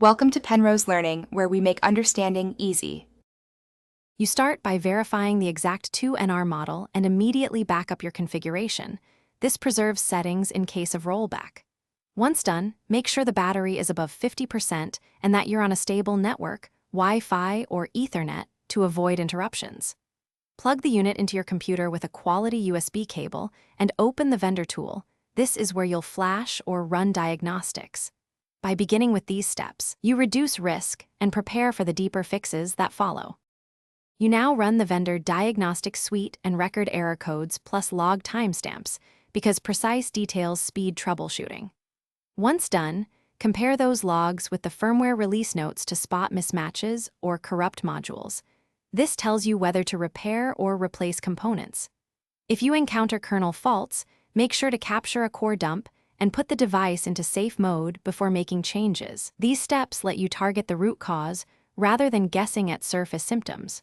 Welcome to Penrose Learning, where we make understanding easy. You start by verifying the exact 2NR model and immediately back up your configuration. This preserves settings in case of rollback. Once done, make sure the battery is above 50% and that you're on a stable network, Wi-Fi or Ethernet, to avoid interruptions. Plug the unit into your computer with a quality USB cable and open the vendor tool. This is where you'll flash or run diagnostics. By beginning with these steps, you reduce risk and prepare for the deeper fixes that follow. You now run the vendor diagnostic suite and record error codes plus log timestamps because precise details speed troubleshooting. Once done, compare those logs with the firmware release notes to spot mismatches or corrupt modules. This tells you whether to repair or replace components. If you encounter kernel faults, make sure to capture a core dump and put the device into safe mode before making changes. These steps let you target the root cause rather than guessing at surface symptoms.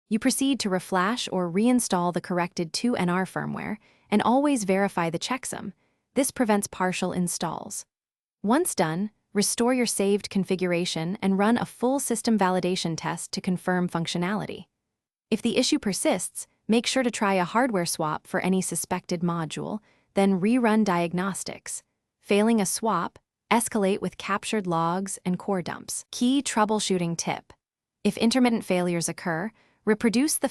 You proceed to reflash or reinstall the corrected 2NR firmware and always verify the checksum. This prevents partial installs. Once done, restore your saved configuration and run a full system validation test to confirm functionality. If the issue persists, make sure to try a hardware swap for any suspected module, then rerun diagnostics. Failing a swap, escalate with captured logs and core dumps. Key troubleshooting tip: if intermittent failures occur, reproduce the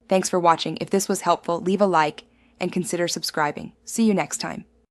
Thanks for watching. If this was helpful, leave a like and consider subscribing. See you next time.